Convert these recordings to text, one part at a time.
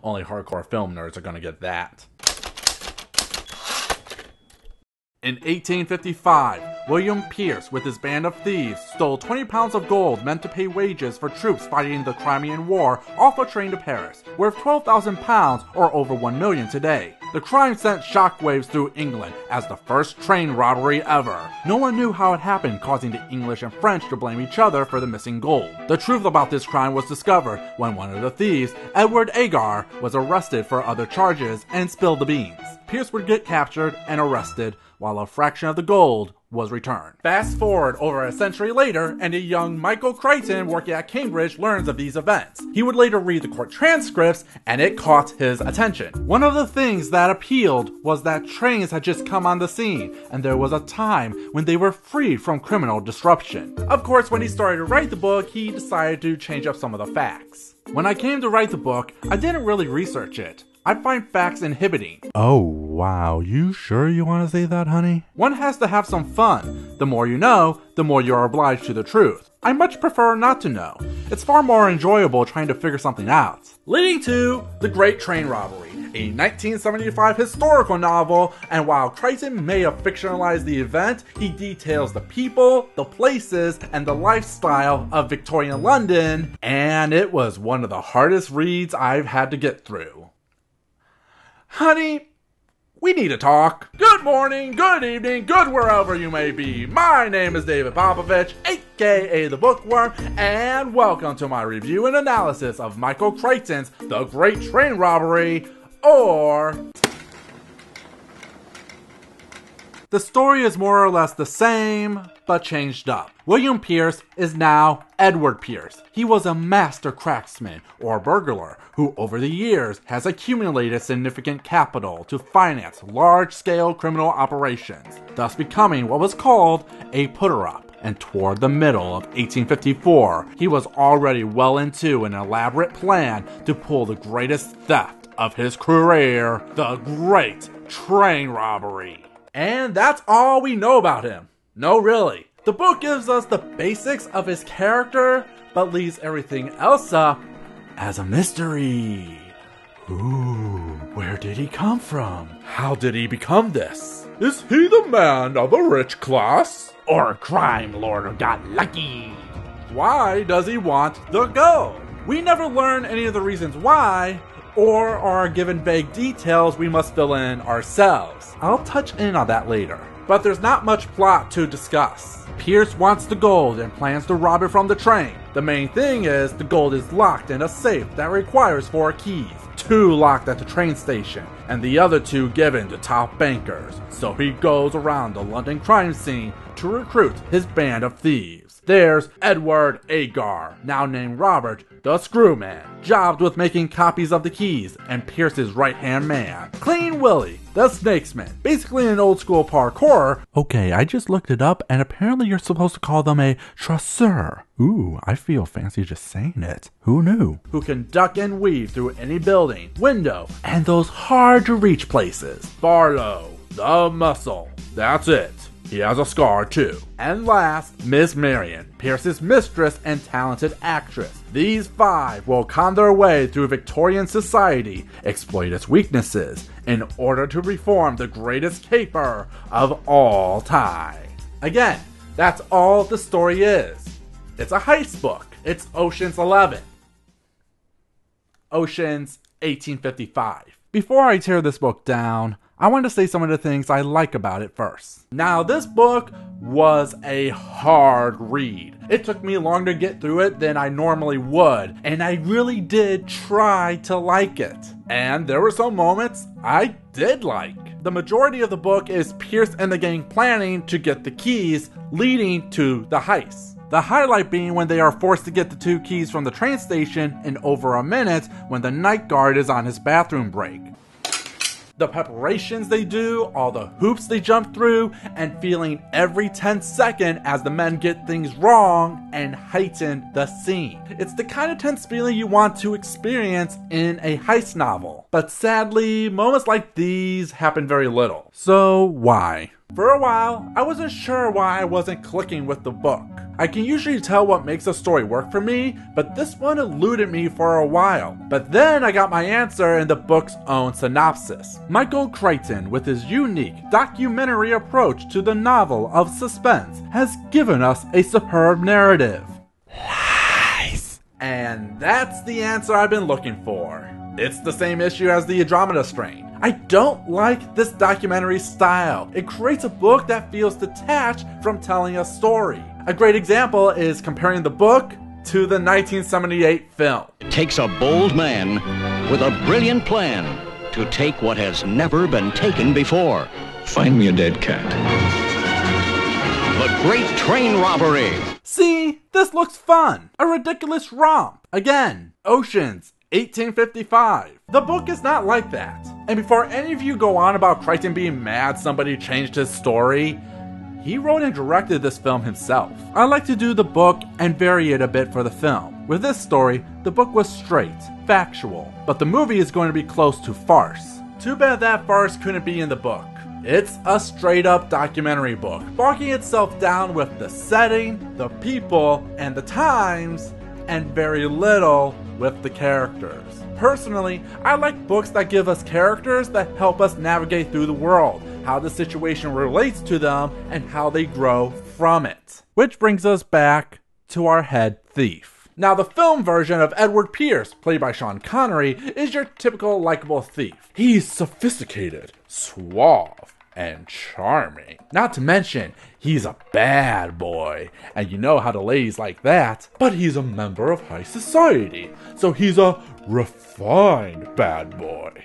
Only hardcore film nerds are gonna get that. In 1855, William Pierce, with his band of thieves, stole 20 pounds of gold meant to pay wages for troops fighting the Crimean War off a train to Paris, worth 12,000 pounds or over 1 million today. The crime sent shockwaves through England as the first train robbery ever. No one knew how it happened, causing the English and French to blame each other for the missing gold. The truth about this crime was discovered when one of the thieves, Edward Agar, was arrested for other charges and spilled the beans. Pierce would get captured and arrested, while a fraction of the gold was returned. Fast forward over a century later, and a young Michael Crichton working at Cambridge learns of these events. He would later read the court transcripts, and it caught his attention. One of the things that appealed was that trains had just come on the scene, and there was a time when they were free from criminal disruption. Of course, when he started to write the book, he decided to change up some of the facts. When I came to write the book, I didn't really research it. I find facts inhibiting. Oh, wow. You sure you want to say that, honey? One has to have some fun. The more you know, the more you are obliged to the truth. I much prefer not to know. It's far more enjoyable trying to figure something out. Leading to The Great Train Robbery, a 1975 historical novel, and while Crichton may have fictionalized the event, he details the people, the places, and the lifestyle of Victorian London, and it was one of the hardest reads I've had to get through. Honey, we need to talk. Good morning, good evening, good wherever you may be. My name is David Popovich, aka the Bookworm, and welcome to my review and analysis of Michael Crichton's The Great Train Robbery, or... The story is more or less the same, but changed up. William Pierce is now Edward Pierce. He was a master craftsman, or burglar, who over the years has accumulated significant capital to finance large-scale criminal operations, thus becoming what was called a putter-up. And toward the middle of 1854, he was already well into an elaborate plan to pull the greatest theft of his career, the Great Train Robbery. And that's all we know about him. No, really. The book gives us the basics of his character, but leaves everything else up as a mystery. Ooh, where did he come from? How did he become this? Is he the man of a rich class? Or a crime lord who got lucky? Why does he want the gold? We never learn any of the reasons why, or are given vague details we must fill in ourselves. I'll touch in on that later. But there's not much plot to discuss. Pierce wants the gold and plans to rob it from the train. The main thing is the gold is locked in a safe that requires 4 keys. 2 locked at the train station, and the other 2 given to top bankers. So he goes around the London crime scene to recruit his band of thieves. There's Edward Agar, now named Robert, the Screwman, jobbed with making copies of the keys, and Pierce's right-hand man, Clean Willie, the Snakesman, basically an old-school parkourer. Okay, I just looked it up, and apparently you're supposed to call them a chasseur. Ooh, I feel fancy just saying it. Who knew? Who can duck and weave through any building, window, and those hard-to-reach places. Barlow, the Muscle. That's it. He has a scar too. And last, Miss Marion, Pierce's mistress and talented actress. These 5 will con their way through Victorian society, exploit its weaknesses, in order to reform the greatest caper of all time. Again, that's all the story is. It's a heist book. It's Ocean's 11. Ocean's 1855. Before I tear this book down, I want to say some of the things I like about it first. Now, this book was a hard read. It took me longer to get through it than I normally would, and I really did try to like it. And there were some moments I did like. The majority of the book is Pierce and the gang planning to get the keys, leading to the heist. The highlight being when they are forced to get the 2 keys from the train station in over a minute when the night guard is on his bathroom break. The preparations they do, all the hoops they jump through, and feeling every 10th second as the men get things wrong and heighten the scene. It's the kind of tense feeling you want to experience in a heist novel. But sadly, moments like these happen very little. So why? For a while, I wasn't sure why I wasn't clicking with the book. I can usually tell what makes a story work for me, but this one eluded me for a while. But then I got my answer in the book's own synopsis. Michael Crichton, with his unique documentary approach to the novel of suspense, has given us a superb narrative. Lies! And that's the answer I've been looking for. It's the same issue as the Andromeda Strain. I don't like this documentary style. It creates a book that feels detached from telling a story. A great example is comparing the book to the 1978 film. It takes a bold man with a brilliant plan to take what has never been taken before. Find me a dead cat. The Great Train Robbery. See, this looks fun. A ridiculous romp. Again, Oceans, 1855. The book is not like that. And before any of you go on about Crichton being mad somebody changed his story, he wrote and directed this film himself. I like to do the book and vary it a bit for the film. With this story, the book was straight, factual, but the movie is going to be close to farce. Too bad that farce couldn't be in the book. It's a straight up documentary book, bogging itself down with the setting, the people, and the times, and very little with the characters. Personally, I like books that give us characters that help us navigate through the world, how the situation relates to them, and how they grow from it. Which brings us back to our head thief. Now, the film version of Edward Pierce, played by Sean Connery, is your typical likable thief. He's sophisticated, suave, and charming. Not to mention, he's a bad boy, and you know how the ladies like that, but he's a member of high society, so he's a refined bad boy.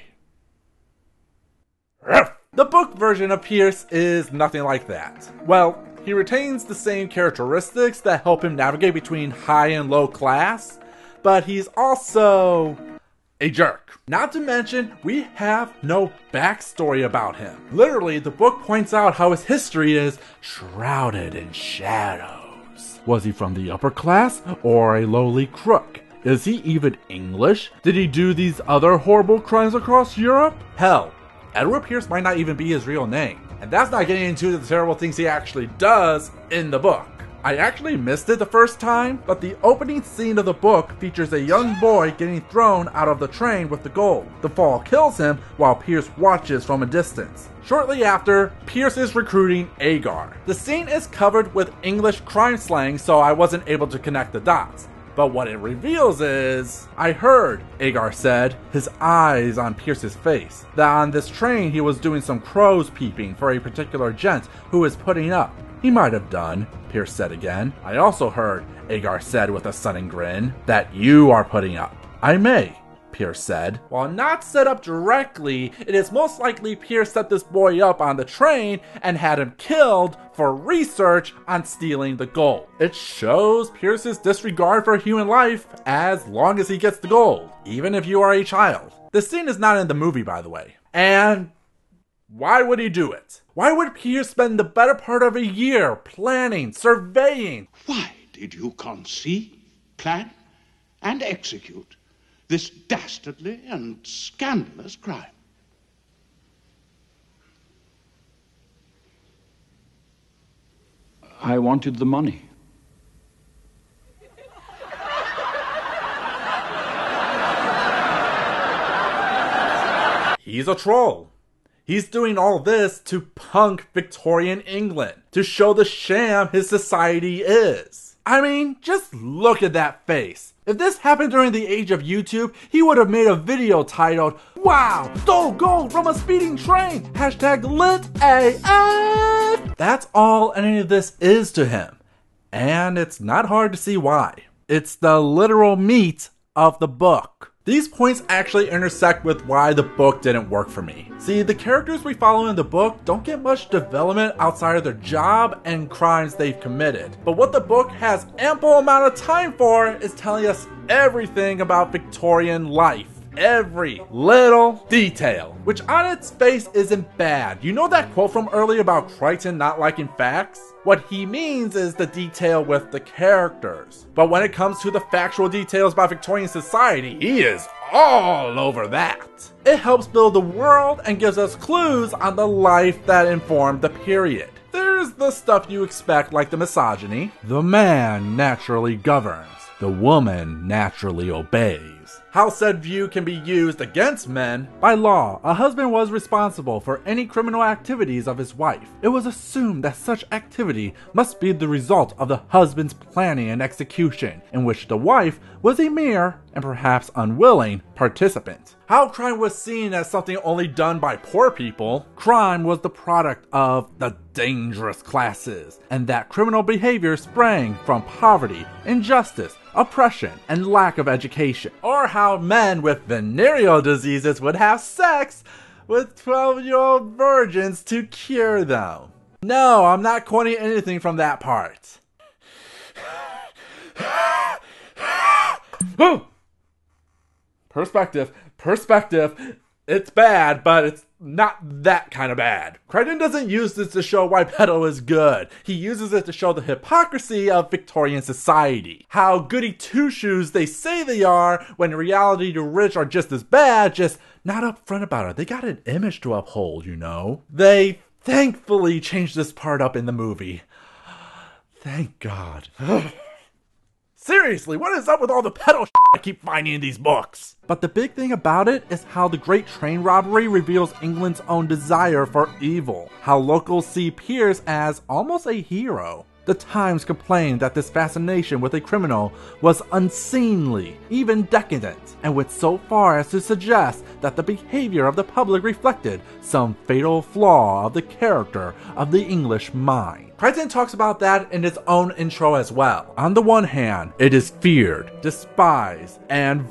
The book version of Pierce is nothing like that. Well, he retains the same characteristics that help him navigate between high and low class, but he's also a jerk. Not to mention, we have no backstory about him. Literally, the book points out how his history is shrouded in shadows. Was he from the upper class or a lowly crook? Is he even English? Did he do these other horrible crimes across Europe? Hell, Edward Pierce might not even be his real name. And that's not getting into the terrible things he actually does in the book. I actually missed it the first time, but the opening scene of the book features a young boy getting thrown out of the train with the gold. The fall kills him while Pierce watches from a distance. Shortly after, Pierce is recruiting Agar. The scene is covered with English crime slang, so I wasn't able to connect the dots. But what it reveals is, I heard, Agar said, his eyes on Pierce's face, that on this train he was doing some crow's peeping for a particular gent who was putting up. He might have done, Pierce said again. I also heard, Agar said with a sudden grin, that you are putting up. I may, Pierce said. While not set up directly, it is most likely Pierce set this boy up on the train and had him killed for research on stealing the gold. It shows Pierce's disregard for human life as long as he gets the gold, even if you are a child. The scene is not in the movie, by the way. And why would he do it? Why would Pierce spend the better part of a year planning, surveying? Why did you conceive, plan, and execute this dastardly and scandalous crime? I wanted the money. He's a troll. He's doing all this to punk Victorian England, to show the sham his society is. I mean, just look at that face. If this happened during the age of YouTube, he would have made a video titled, "Wow, stole gold from a speeding train, #LitAF." That's all any of this is to him. And it's not hard to see why. It's the literal meat of the book. These points actually intersect with why the book didn't work for me. See, the characters we follow in the book don't get much development outside of their job and crimes they've committed. But what the book has ample amount of time for is telling us everything about Victorian life. Every little detail, which on its face isn't bad. You know that quote from earlier about Crichton not liking facts? What he means is the detail with the characters. But when it comes to the factual details about Victorian society, he is all over that. It helps build the world and gives us clues on the life that informed the period. There's the stuff you expect, like the misogyny. The man naturally governs. The woman naturally obeys. How said view can be used against men. By law, a husband was responsible for any criminal activities of his wife. It was assumed that such activity must be the result of the husband's planning and execution, in which the wife was a mere, and perhaps unwilling, participant. How crime was seen as something only done by poor people. Crime was the product of the dangerous classes, and that criminal behavior sprang from poverty, injustice, oppression, and lack of education. Or how men with venereal diseases would have sex with 12-year-old virgins to cure them. No, I'm not quoting anything from that part. Perspective. It's bad, but it's not that kind of bad. Crichton doesn't use this to show why pedo is good. He uses it to show the hypocrisy of Victorian society. How goody two-shoes they say they are, when in reality the rich are just as bad, just not upfront about it. They got an image to uphold, you know. They thankfully changed this part up in the movie. Thank God. Seriously, what is up with all the pedo shit I keep finding in these books? But the big thing about it is how the Great Train Robbery reveals England's own desire for evil. How locals see Pierce as almost a hero. The Times complained that this fascination with a criminal was unseemly, even decadent, and went so far as to suggest that the behavior of the public reflected some fatal flaw of the character of the English mind. Crichton talks about that in his own intro as well. On the one hand, it is feared, despised, and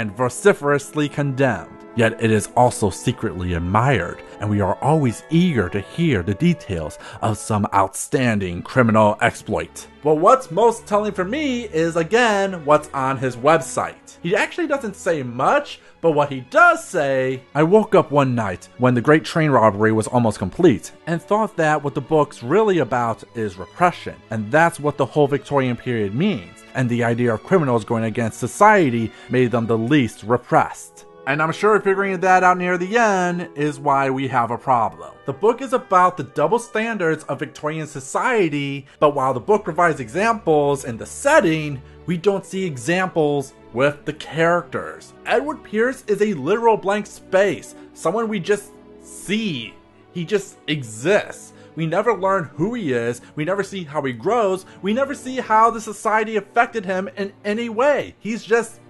vociferously condemned. Yet it is also secretly admired, and we are always eager to hear the details of some outstanding criminal exploit. But what's most telling for me is, again, what's on his website. He actually doesn't say much, but what he does say, I woke up one night when the Great Train Robbery was almost complete, and thought that what the book's really about is repression, and that's what the whole Victorian period means, and the idea of criminals going against society made them the least repressed. And I'm sure figuring that out near the end is why we have a problem. The book is about the double standards of Victorian society, but while the book provides examples in the setting, we don't see examples with the characters. Edward Pierce is a literal blank space, someone we just see. He just exists. We never learn who he is, we never see how he grows, we never see how the society affected him in any way. He's just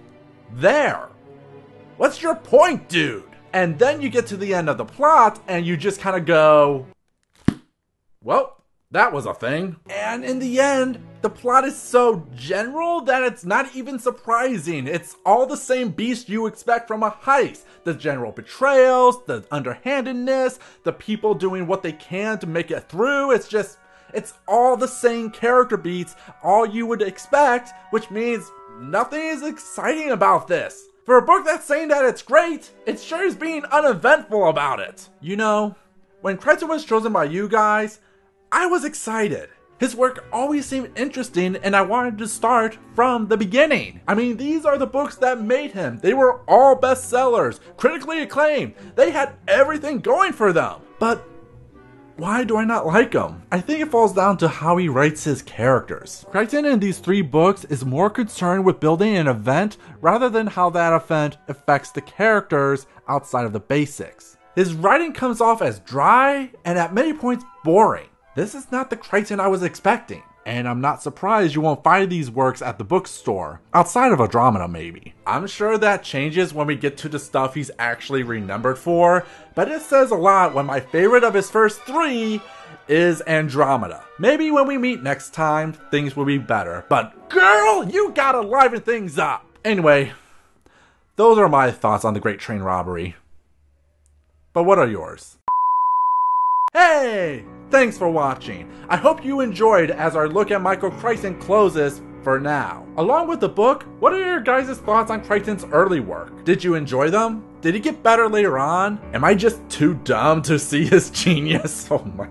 there. What's your point, dude? And then you get to the end of the plot and you just kind of go, well, that was a thing. And in the end, the plot is so general that it's not even surprising. It's all the same beast you expect from a heist. The general betrayals, the underhandedness, the people doing what they can to make it through. It's all the same character beats, all you would expect, which means nothing is exciting about this. For a book that's saying that it's great, it sure is being uneventful about it. You know, when Crichton was chosen by you guys, I was excited. His work always seemed interesting and I wanted to start from the beginning. I mean, these are the books that made him. They were all bestsellers, critically acclaimed. They had everything going for them. But why do I not like him? I think it falls down to how he writes his characters. Crichton in these 3 books is more concerned with building an event rather than how that event affects the characters outside of the basics. His writing comes off as dry and at many points boring. This is not the Crichton I was expecting. And I'm not surprised you won't find these works at the bookstore, outside of Andromeda maybe. I'm sure that changes when we get to the stuff he's actually remembered for, but it says a lot when my favorite of his first 3 is Andromeda. Maybe when we meet next time, things will be better, but girl, you gotta liven things up! Anyway, those are my thoughts on the Great Train Robbery. But what are yours? Hey! Thanks for watching. I hope you enjoyed as our look at Michael Crichton closes for now. Along with the book, what are your guys' thoughts on Crichton's early work? Did you enjoy them? Did he get better later on? Am I just too dumb to see his genius? Oh my...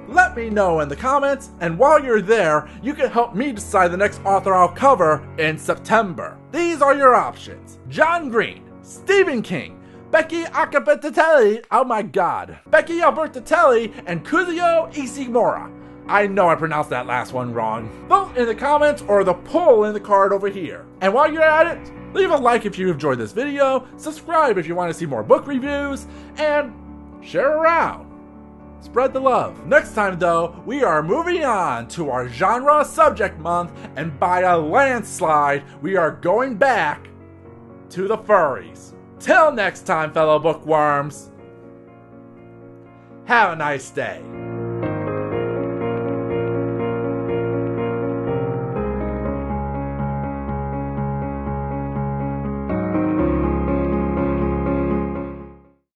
Let me know in the comments, and while you're there, you can help me decide the next author I'll cover in September. These are your options: John Green, Stephen King, Becky Albertatelli, oh my god, Becky Albertatelli, and Kuzio Ishimura. I know I pronounced that last one wrong. Vote in the comments or the poll in the card over here. And while you're at it, leave a like if you enjoyed this video, subscribe if you want to see more book reviews, and share around. Spread the love. Next time though, we are moving on to our genre subject month, and by a landslide, we are going back to the furries. Till next time, fellow bookworms, have a nice day.